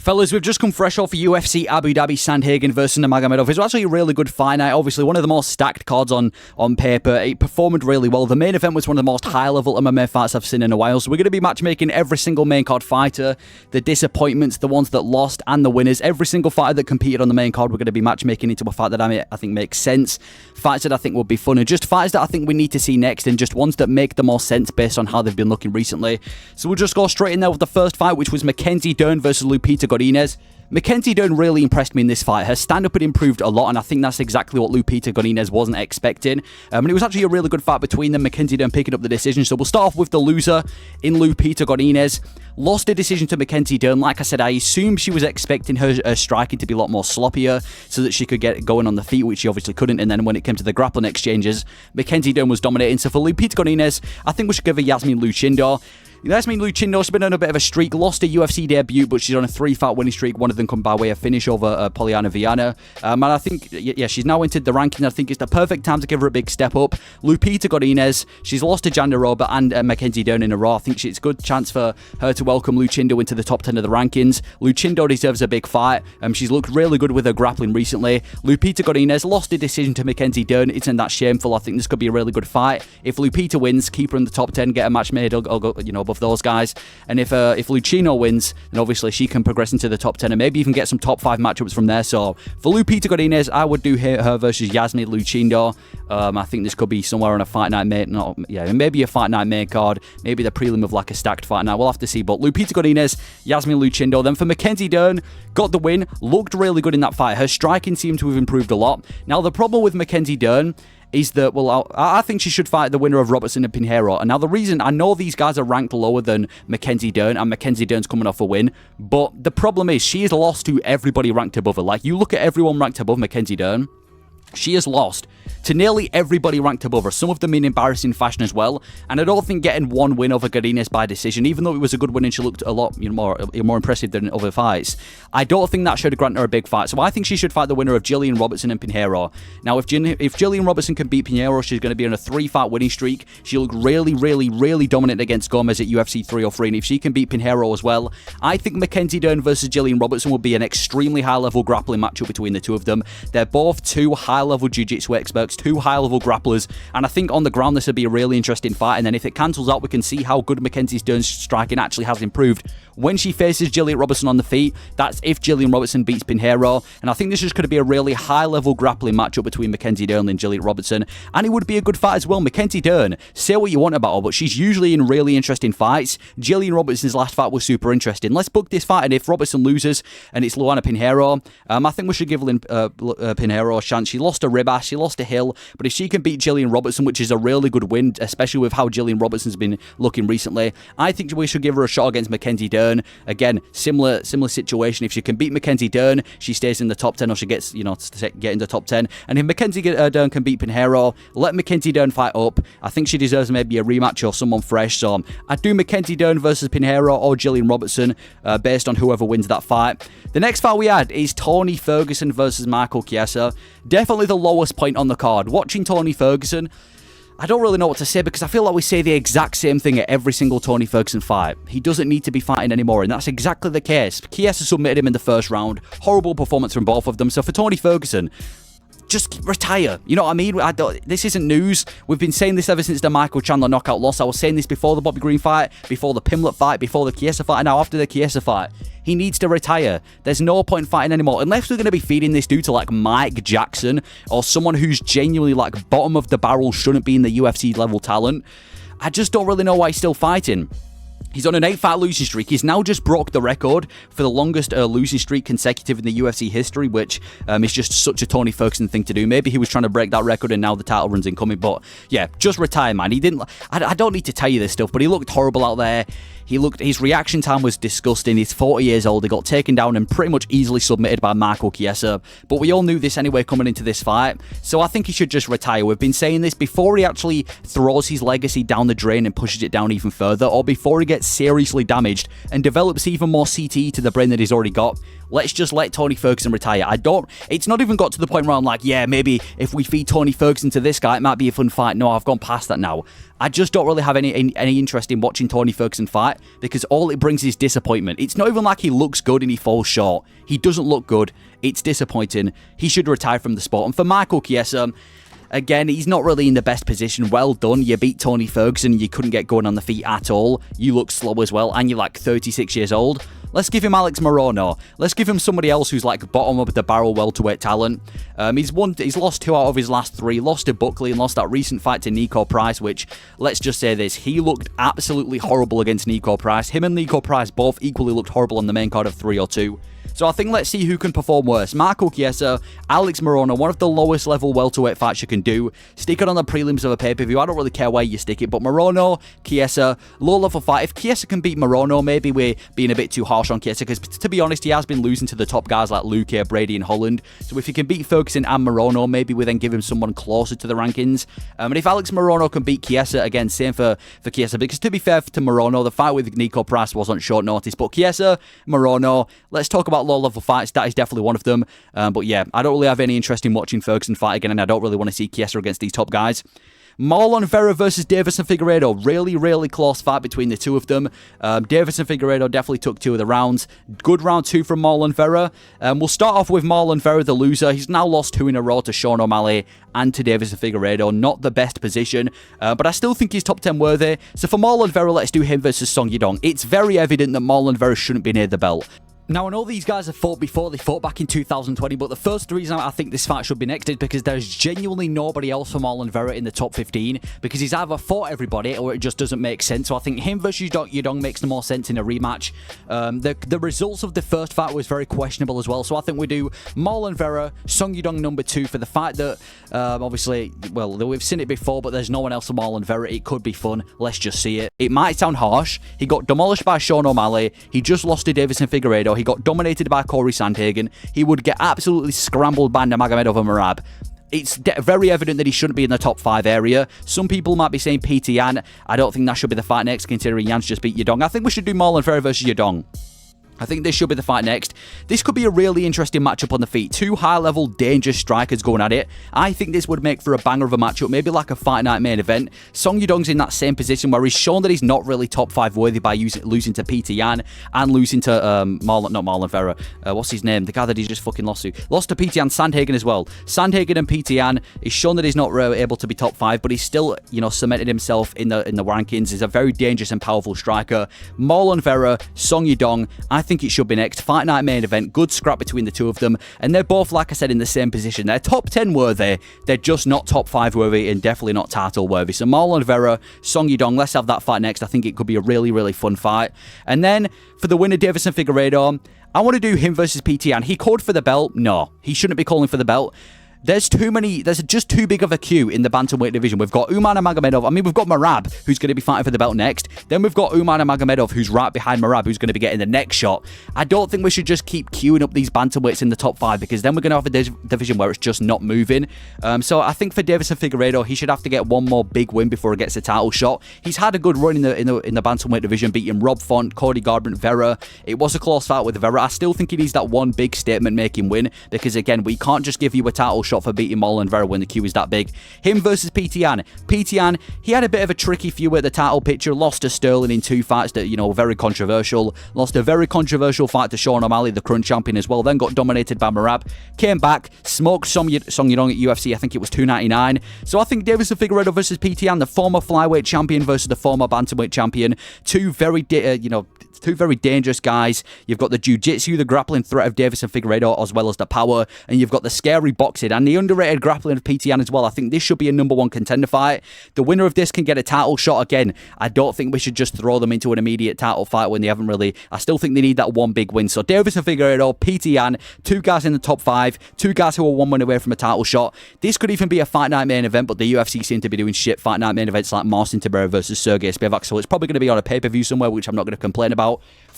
Fellas, we've just come fresh off UFC Abu Dhabi. Sandhagen versus Nurmagomedov. It was actually a really good fight night. Obviously, one of the most stacked cards on paper. It performed really well. The main event was one of the most high-level MMA fights I've seen in a while. So we're going to be matchmaking every single main card fighter, the disappointments, the ones that lost, and the winners. Every single fighter that competed on the main card, we're going to be matchmaking into a fight that I think makes sense. Fights that I think would be fun, and just fights that I think we need to see next, and just ones that make the most sense based on how they've been looking recently. So we'll just go straight in there with the first fight, which was Mackenzie Dern versus Lupita Godinez. Mackenzie Dern really impressed me in this fight. Her stand-up had improved a lot, and I think that's exactly what Lupita Godinez wasn't expecting. And it was actually a really good fight between them, Mackenzie Dern picking up the decision. So we'll start off with the loser in Lupita Godinez. Lost a decision to Mackenzie Dern. Like I said, I assumed she was expecting her striking to be a lot more sloppier so that she could get going on the feet, which she obviously couldn't. And then when it came to the grappling exchanges, Mackenzie Dern was dominating. So for Lupita Godinez, I think we should give her Yasmin Lucindo. Yasmin Luchindo's been on a bit of a streak, lost a UFC debut, but she's on a 3-fight winning streak, one of them come by way of finish over Poliana Viana. And I think, yeah, she's now entered the rankings. I think it's the perfect time to give her a big step up. Lupita Godinez, she's lost to Jandiroba and Mackenzie Dern in a row. I think it's a good chance for her to welcome Lucindo into the top 10 of the rankings. Lucindo deserves a big fight. She's looked really good with her grappling recently. Lupita Godinez lost a decision to Mackenzie Dern. Isn't that shameful? I think this could be a really good fight. If Lupita wins, keep her in the top 10, get a match made, I'll go, above those guys. And if Lucino wins, then obviously she can progress into the top 10 and maybe even get some top 5 matchups from there. So for Lupita Godinez, I would do her versus Yasmin Lucindo. I think this could be somewhere on a fight night maybe a fight night main card, maybe the prelim of like a stacked fight night. We'll have to see. But Lupita Godinez, Yasmin Lucindo. Then for Mackenzie Dern, got the win, looked really good in that fight. Her striking seemed to have improved a lot. Now the problem with Mackenzie Dern is that, well, I think she should fight the winner of Robertson and Pinheiro. And now the reason, I know these guys are ranked lower than Mackenzie Dern, and Mackenzie Dern's coming off a win, but the problem is she has lost to everybody ranked above her. Like, you look at everyone ranked above Mackenzie Dern, she has lost to nearly everybody ranked above her, some of them in embarrassing fashion as well. And I don't think getting one win over Godinez by decision, even though it was a good win and she looked a lot more impressive than other fights, I don't think that should grant her a big fight. So I think she should fight the winner of Jillian Robertson and Pinheiro. Now, if Jillian Robertson can beat Pinheiro, she's going to be on a 3-fight winning streak. She looked really, really, really dominant against Gomez at UFC 303. And if she can beat Pinheiro as well, I think Mackenzie Dern versus Jillian Robertson will be an extremely high-level grappling matchup between the two of them. They're both two high-level jiu-jitsu experts, two high-level grapplers, and I think on the ground this would be a really interesting fight. And then if it cancels out, we can see how good Mackenzie Dern's striking actually has improved when she faces Jillian Robertson on the feet. That's if Jillian Robertson beats Pinheiro, and I think this is going to be a really high-level grappling matchup between Mackenzie Dern and Jillian Robertson, and it would be a good fight as well. Mackenzie Dern, say what you want about her, but she's usually in really interesting fights. Jillian Robertson's last fight was super interesting. Let's book this fight, and if Robertson loses and it's Luana Pinheiro, I think we should give Pinheiro a chance. She lost a rib ass, she lost a hill, but if she can beat Jillian Robertson, which is a really good win, especially with how Jillian Robertson's been looking recently, I think we should give her a shot against Mackenzie Dern. Again, similar situation. If she can beat Mackenzie Dern, she stays in the top 10, or she gets, to get in the top 10. And if Mackenzie Dern can beat Pinheiro, let Mackenzie Dern fight up. I think she deserves maybe a rematch or someone fresh. So I'd do Mackenzie Dern versus Pinheiro or Jillian Robertson based on whoever wins that fight. The next fight we had is Tony Ferguson versus Michael Chiesa. Definitely the lowest point on the card. Watching Tony Ferguson, I don't really know what to say, because I feel like we say the exact same thing at every single Tony Ferguson fight. He doesn't need to be fighting anymore, and that's exactly the case. Chiesa submitted him in the first round. Horrible performance from both of them. So for Tony Ferguson, just retire. You know what I mean? This isn't news. We've been saying this ever since the Michael Chandler knockout loss. I was saying this before the Bobby Green fight, before the Pimlet fight, before the Chiesa fight, and now after the Chiesa fight. He needs to retire. There's no point fighting anymore. Unless we're going to be feeding this dude to like Mike Jackson or someone who's genuinely like bottom of the barrel, shouldn't be in the UFC level talent. I just don't really know why he's still fighting. He's on an 8-fight losing streak. He's now just broke the record for the longest losing streak consecutive in the UFC history, which is just such a Tony Ferguson thing to do. Maybe he was trying to break that record and now the title run's incoming. But yeah, just retire, man. He didn't. I don't need to tell you this stuff, but he looked horrible out there. His reaction time was disgusting. He's 40 years old. He got taken down and pretty much easily submitted by Michael Chiesa. But we all knew this anyway coming into this fight. So I think he should just retire. We've been saying this before he actually throws his legacy down the drain and pushes it down even further, or before he gets seriously damaged and develops even more CTE to the brain that he's already got. let's just let Tony Ferguson retire. It's not even got to the point where I'm like, yeah, maybe if we feed Tony Ferguson to this guy, it might be a fun fight. No, I've gone past that now. I just don't really have any interest in watching Tony Ferguson fight because all it brings is disappointment. It's not even like he looks good and he falls short. He doesn't look good. It's disappointing. He should retire from the sport. And for Michael Chiesa, again, he's not really in the best position. Well done. You beat Tony Ferguson. You couldn't get going on the feet at all. You look slow as well. And you're like 36 years old. Let's give him Alex Morono. Let's give him somebody else who's like bottom of the barrel welterweight talent. He's lost 2 out of his last 3. Lost to Buckley and lost that recent fight to Nico Price, which, let's just say this, he looked absolutely horrible against Nico Price. Him and Nico Price both equally looked horrible on the main card of 3 or 2. So I think let's see who can perform worse. Michael Chiesa, Alex Morono, one of the lowest level welterweight fights you can do. Stick it on the prelims of a pay-per-view. I don't really care where you stick it, but Morono, Chiesa, low level fight. If Chiesa can beat Morono, maybe we're being a bit too harsh on Chiesa because, to be honest, he has been losing to the top guys like Luque, Brady and Holland. So if he can beat Ferguson and Morono, maybe we then give him someone closer to the rankings. And if Alex Morono can beat Chiesa, again, same for Chiesa, because to be fair to Morono, the fight with Nico Price was on short notice. But Chiesa, Morono, let's talk about low-level fights. That is definitely one of them. But yeah, I don't really have any interest in watching Ferguson fight again, and I don't really want to see Chiesa against these top guys. Marlon Vera versus Davison Figueiredo. Really, really close fight between the two of them. Davison Figueiredo definitely took 2 of the rounds. Good round 2 from Marlon Vera. We'll start off with Marlon Vera, the loser. He's now lost 2 in a row to Sean O'Malley and to Davison Figueiredo. Not the best position, but I still think he's top 10 worthy. So for Marlon Vera, let's do him versus Song Yadong. It's very evident that Marlon Vera shouldn't be near the belt. Now, I know these guys have fought before. They fought back in 2020, but the first reason I think this fight should be next is because there's genuinely nobody else for Marlon Vera in the top 15, because he's either fought everybody or it just doesn't make sense. So I think him versus Yadong makes the more sense in a rematch. The results of the first fight was very questionable as well, so I think we do Marlon Vera, Song Yadong number 2 for the fight that, obviously, well, we've seen it before, but there's no one else for Marlon Vera. It could be fun. Let's just see it. It might sound harsh. He got demolished by Sean O'Malley. He just lost to Davison Figueiredo. He got dominated by Corey Sandhagen. He would get absolutely scrambled by Nurmagomedov and Merab. It's very evident that he shouldn't be in the top 5 area. Some people might be saying Peter Yan. I don't think that should be the fight next, considering Yan's just beat Yadong. I think we should do Marlon Vera versus Yadong. I think this should be the fight next. This could be a really interesting matchup on the feet. 2 high-level, dangerous strikers going at it. I think this would make for a banger of a matchup, maybe like a fight night main event. Song Yadong's in that same position where he's shown that he's not really top 5 worthy by losing to Peter Yan and losing to Marlon Vera. What's his name? The guy that he just fucking lost to. Lost to Peter Yan, Sandhagen as well. Sandhagen and Peter Yan, he's shown that he's not really able to be top 5, but he's still, cemented himself in the rankings. He's a very dangerous and powerful striker. Marlon Vera, Song Yadong, I think it should be next. Fight night main event, good scrap between the two of them, and they're both, like I said, in the same position. They're top 10 worthy, they're just not top 5 worthy and definitely not title worthy. So Marlon Vera, Song Yadong, let's have that fight next. I think it could be a really, really fun fight. And then for the winner, Davison Figueiredo, I want to do him versus PT, and he called for the belt. No, he shouldn't be calling for the belt. There's just too big of a queue in the bantamweight division. We've got Umar Nurmagomedov. I mean, we've got Merab, who's going to be fighting for the belt next. Then we've got Umar Nurmagomedov, who's right behind Merab, who's going to be getting the next shot. I don't think we should just keep queuing up these bantamweights in the top 5, because then we're going to have a division where it's just not moving. So I think for Davison Figueiredo, he should have to get one more big win before he gets a title shot. He's had a good run in the bantamweight division, beating Rob Font, Cody Garbrandt, Vera. It was a close fight with Vera. I still think he needs that one big statement-making win, because again, we can't just give you a title shot for beating Marlon Vera when the queue is that big. Him versus Peter Yan. Peter Yan, he had a bit of a tricky feud at the title picture. Lost to Sterling in 2 fights that, very controversial. Lost a very controversial fight to Sean O'Malley, the current champion as well. Then got dominated by Merab. Came back, smoked Song Yadong at UFC. I think it was $299. So I think Davison Figueiredo versus Peter Yan, the former flyweight champion versus the former bantamweight champion. Two very dangerous guys. You've got the jiu-jitsu, the grappling threat of Davison Figueiredo, as well as the power, and you've got the scary boxing and the underrated grappling of PT Yan as well. I think this should be a #1 contender fight. The winner of this can get a title shot again. I don't think we should just throw them into an immediate title fight when they haven't really. I still think they need that one big win. So Davison Figueiredo, PT Yan, 2 guys in the top 5, 2 guys who are 1 win away from a title shot. This could even be a fight night main event, but the UFC seem to be doing shit fight night main events like Marcin Tibera versus Sergey Spivak, so it's probably going to be on a pay-per-view somewhere, which I'm not going to complain about.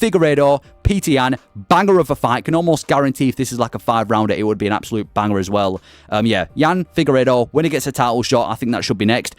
Figueiredo, Peter Yan, banger of a fight. Can almost guarantee if this is like a 5-rounder, it would be an absolute banger as well. Yan, Figueiredo, when he gets a title shot, I think that should be next.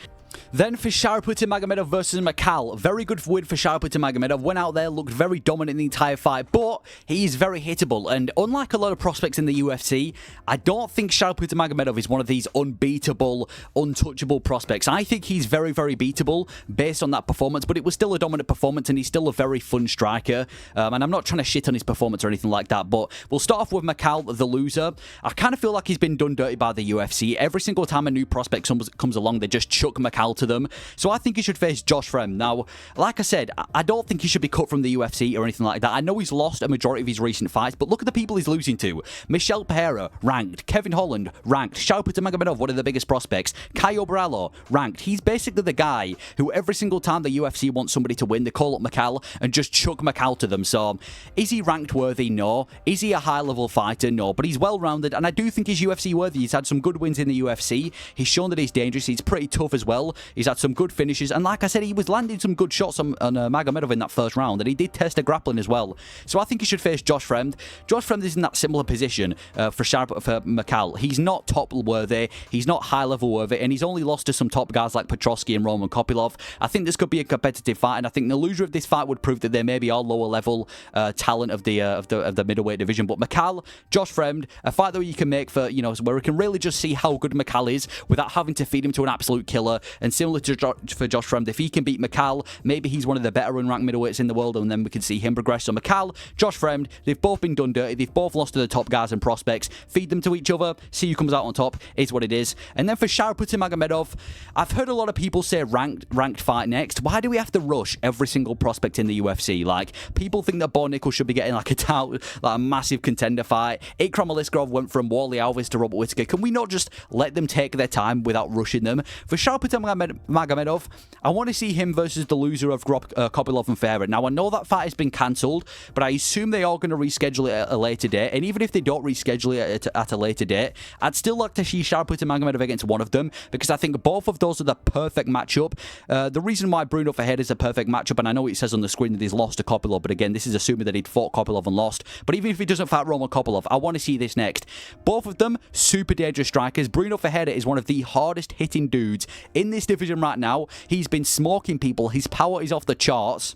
Then for Shariputtin Magomedov versus Makal, very good win for Shariputtin Magomedov. Went out there, looked very dominant in the entire fight, but he is very hittable. And unlike a lot of prospects in the UFC, I don't think Shariputtin Magomedov is one of these unbeatable, untouchable prospects. I think he's very, very beatable based on that performance, but it was still a dominant performance, and he's still a very fun striker. And I'm not trying to shit on his performance or anything like that, but we'll start off with Makal, the loser. I kind of feel like he's been done dirty by the UFC. Every single time a new prospect comes along, they just chuck Makal to them. So I think he should face Josh Frem. Now, like I said, I don't think he should be cut from the UFC or anything like that. I know he's lost a majority of his recent fights, but look at the people he's losing to. Michel Pereira, ranked. Kevin Holland, ranked. Shariputtin Magomedov, one of the biggest prospects. Caio Borralho, ranked. He's basically the guy who every single time the UFC wants somebody to win, they call up Makal and just chuck Makal to them. So, is he ranked worthy? No. Is he a high-level fighter? No. But he's well-rounded, and I do think he's UFC worthy. He's had some good wins in the UFC. He's shown that he's dangerous. He's pretty tough as well. He's had some good finishes, and like I said, he was landing some good shots on Magomedov in that first round, and he did test the grappling as well. So I think he should face Josh Fremd. Josh Fremd is in that similar position for Makal. He's not top worthy, he's not high level worthy, and he's only lost to some top guys like Petrosky and Roman Kopylov. I think this could be a competitive fight, and I think the loser of this fight would prove that they maybe are lower level talent of the middleweight division. But Makal, Josh Fremd, a fight that you can make for, you know, where we can really just see how good Makal is without having to feed him to an absolute killer. And similar to for Josh Fremd, if he can beat Makal, maybe he's one of the better unranked middleweights in the world, and then we can see him progress. So Makal, Josh Fremd, they've both been done dirty. They've both lost to the top guys and prospects. Feed them to each other, see who comes out on top, is what it is. And then for Shariputtin Magomedov, I've heard a lot of people say ranked fight next. Why do we have to rush every single prospect in the UFC? Like, people think that Bo Nickal should be getting like a massive contender fight. Ikram Aliskerov went from Wally Alves to Robert Whittaker. Can we not just let them take their time without rushing them? For Shariputtin Magomedov, I want to see him versus the loser of Kopylov and Ferrer. Now, I know that fight has been cancelled, but I assume they are going to reschedule it at a later date. And even if they don't reschedule it at a later date, I'd still like to see Shariputtin Magomedov against one of them, because I think both of those are the perfect matchup. The reason why Bruno Ferreira is a perfect matchup, and I know it says on the screen that he's lost to Kopylov, but again, this is assuming that he'd fought Kopylov and lost. But even if he doesn't fight Roman Kopylov, I want to see this next. Both of them, super dangerous strikers. Bruno Ferreira is one of the hardest hitting dudes in this division right now. He's been smoking people. His power is off the charts.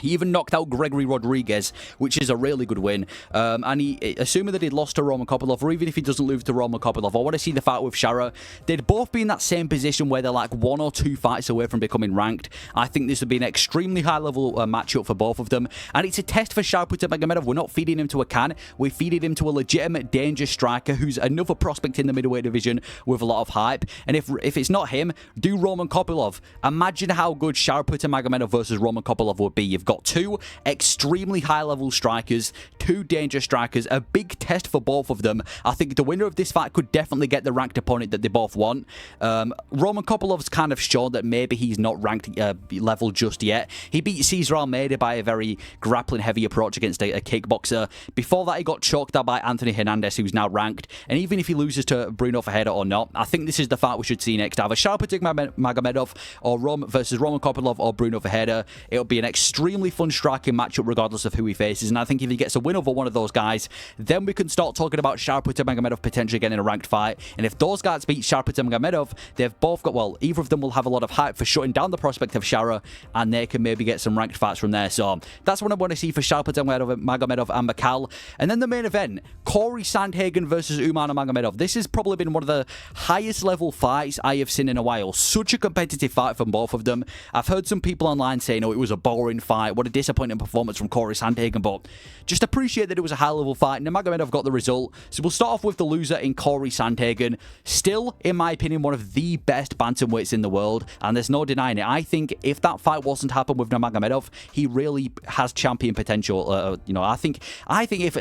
He even knocked out Gregory Rodriguez, which is a really good win. And assuming that he'd lost to Roman Kopylov, or even if he doesn't lose to Roman Kopylov, I want to see the fight with Shara. They'd both be in that same position where they're like 1 or 2 fights away from becoming ranked. I think this would be an extremely high-level matchup for both of them. And it's a test for Shariputtin Magomedov. We're not feeding him to a can. We're feeding him to a legitimate, dangerous striker who's another prospect in the middleweight division with a lot of hype. And if it's not him, do Roman Kopylov. Imagine how good Shariputtin Magomedov versus Roman Kopylov would be. You've got 2 extremely high-level strikers, 2 dangerous strikers, a big test for both of them. I think the winner of this fight could definitely get the ranked opponent that they both want. Roman Kopylov's kind of shown that maybe he's not ranked level just yet. He beat Cesar Almeida by a very grappling-heavy approach against a kickboxer. Before that, he got choked out by Anthony Hernandez, who's now ranked. And even if he loses to Bruno Ferreira or not, I think this is the fight we should see next. Either Shariputtin Magomedov or versus Roman Kopylov or Bruno Ferreira. It'll be an extremely fun striking matchup regardless of who he faces, and I think if he gets a win over one of those guys, then we can start talking about Shariputtin Magomedov potentially getting a ranked fight. And if those guys beat Shariputtin Magomedov, they've both got, well, either of them will have a lot of hype for shutting down the prospect of Shara, and they can maybe get some ranked fights from there. So that's what I want to see for Shariputtin Magomedov and Makal. And then the main event, Corey Sandhagen versus Umar Nurmagomedov. This has probably been one of the highest level fights I have seen in a while. Such a competitive fight from both of them. I've heard some people online saying, oh, it was a boring fight. What a disappointing performance from Corey Sandhagen, but just appreciate that it was a high-level fight. Nurmagomedov got the result. So we'll start off with the loser in Corey Sandhagen. Still, in my opinion, one of the best bantamweights in the world, and there's no denying it. I think if that fight wasn't happened with Nurmagomedov, he really has champion potential. You know, I think if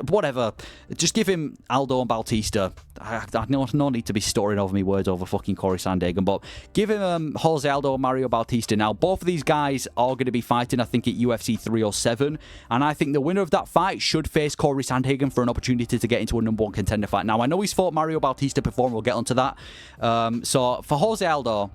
whatever, just give him Aldo and Bautista. I no need to be storing over me words over fucking Corey Sandhagen, but give him Jose Aldo and Mario Bautista. Now, both of these guys are going to be fighting, I think, at UFC 307, and I think the winner of that fight should face Corey Sandhagen for an opportunity to get into a #1 contender fight. Now, I know he's fought Mario Bautista before, and we'll get onto that. So, for Jose Aldo,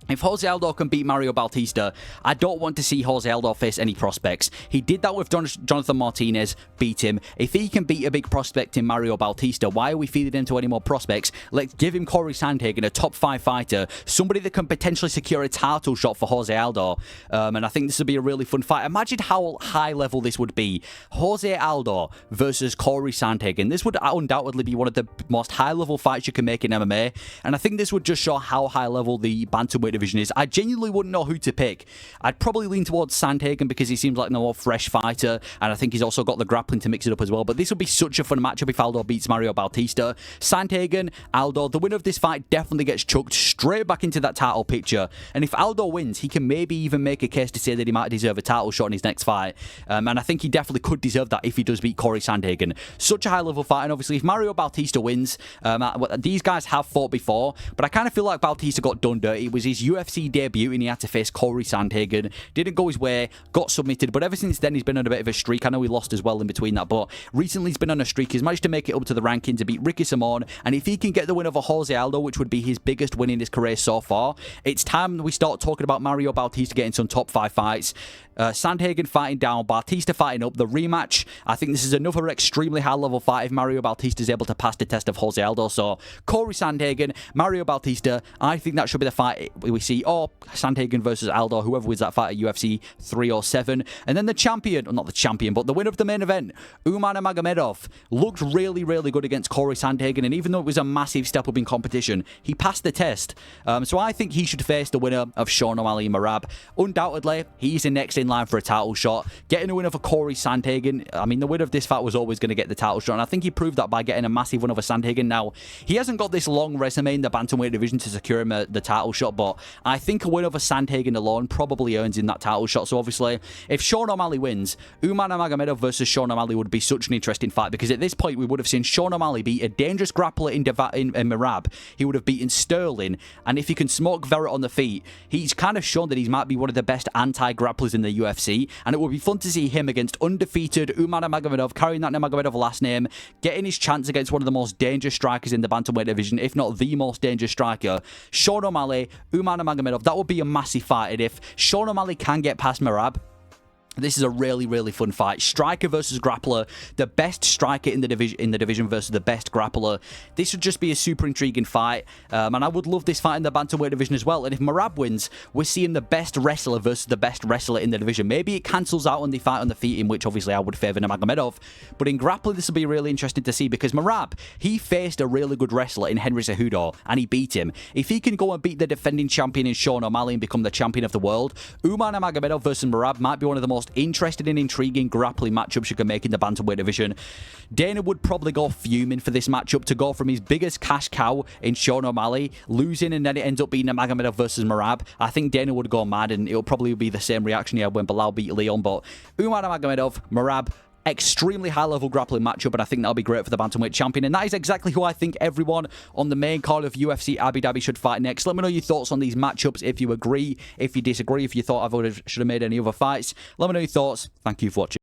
If Jose Aldo can beat Mario Bautista, I don't want to see Jose Aldo face any prospects. He did that with Jonathan Martinez, beat him. If he can beat a big prospect in Mario Bautista, why are we feeding into any more prospects? Let's give him Corey Sandhagen, a top 5 fighter, somebody that can potentially secure a title shot for Jose Aldo. And I think this would be a really fun fight. Imagine how high level this would be. Jose Aldo versus Corey Sandhagen. This would undoubtedly be one of the most high level fights you can make in MMA. And I think this would just show how high level the bantamweight division is. I genuinely wouldn't know who to pick. I'd probably lean towards Sandhagen because he seems like a more fresh fighter, and I think he's also got the grappling to mix it up as well. But this would be such a fun matchup if Aldo beats Mario Bautista. Sandhagen, Aldo, the winner of this fight definitely gets chucked straight back into that title picture. And if Aldo wins, he can maybe even make a case to say that he might deserve a title shot in his next fight. And I think he definitely could deserve that if he does beat Corey Sandhagen. Such a high level fight, and obviously if Mario Bautista wins, these guys have fought before, but I kind of feel like Bautista got done dirty. It was his UFC debut and he had to face Corey Sandhagen. Didn't go his way, got submitted, but ever since then he's been on a bit of a streak. I know he lost as well in between that, but recently he's been on a streak. He's managed to make it up to the rankings to beat Ricky Simon, and if he can get the win over Jose Aldo, which would be his biggest win in his career so far, it's time we start talking about Mario Bautista getting some top 5 fights. Sandhagen fighting down, Bautista fighting up, the rematch. I think this is another extremely high level fight if Mario Bautista is able to pass the test of Jose Aldo. So Corey Sandhagen, Mario Bautista, I think that should be the fight we see, or Sandhagen versus Aldo, whoever wins that fight at UFC 307. And then the champion, well, not the champion, but the winner of the main event, Umar Nurmagomedov, looked really, really good against Corey Sandhagen, and even though it was a massive step up in competition, he passed the test. So I think he should face the winner of Sean O'Malley Merab. Undoubtedly, he's the next in line for a title shot. Getting a win over Corey Sandhagen, I mean, the winner of this fight was always going to get the title shot, and I think he proved that by getting a massive win over Sandhagen. Now, he hasn't got this long resume in the bantamweight division to secure him the title shot, but I think a win over Sandhagen alone probably earns him that title shot. So obviously, if Sean O'Malley wins, Umar Nurmagomedov versus Sean O'Malley would be such an interesting fight, because at this point we would have seen Sean O'Malley beat a dangerous grappler in Merab. He would have beaten Sterling, and if he can smoke Verrett on the feet, he's kind of shown that he might be one of the best anti-grapplers in the UFC, and it would be fun to see him against undefeated Umar Nurmagomedov, carrying that Nurmagomedov last name, getting his chance against one of the most dangerous strikers in the bantamweight division, if not the most dangerous striker. Sean O'Malley, Umar Nurmagomedov, that would be a massive fight, and if Sean O'Malley can get past Merab, this is a really, really fun fight. Striker versus grappler. The best striker in the division versus the best grappler. This would just be a super intriguing fight. And I would love this fight in the bantamweight division as well. And if Merab wins, we're seeing the best wrestler versus the best wrestler in the division. Maybe it cancels out when they fight on the feet, in which obviously I would favour Nurmagomedov. But in grappling, this will be really interesting to see, because Merab, he faced a really good wrestler in Henry Cejudo, and he beat him. If he can go and beat the defending champion in Sean O'Malley and become the champion of the world, Umar Nurmagomedov versus Merab might be one of the most interesting and intriguing grappling matchups you can make in the bantamweight division. Dana would probably go fuming for this matchup, to go from his biggest cash cow in Sean O'Malley losing, and then it ends up being Nurmagomedov versus Merab. I think Dana would go mad, and it'll probably be the same reaction he had when Bilal beat Leon. But Umar Nurmagomedov, Merab, extremely high-level grappling matchup, and I think that'll be great for the bantamweight champion. And that is exactly who I think everyone on the main card of UFC Abu Dhabi should fight next. Let me know your thoughts on these matchups, if you agree, if you disagree, if you thought I should have made any other fights. Let me know your thoughts. Thank you for watching.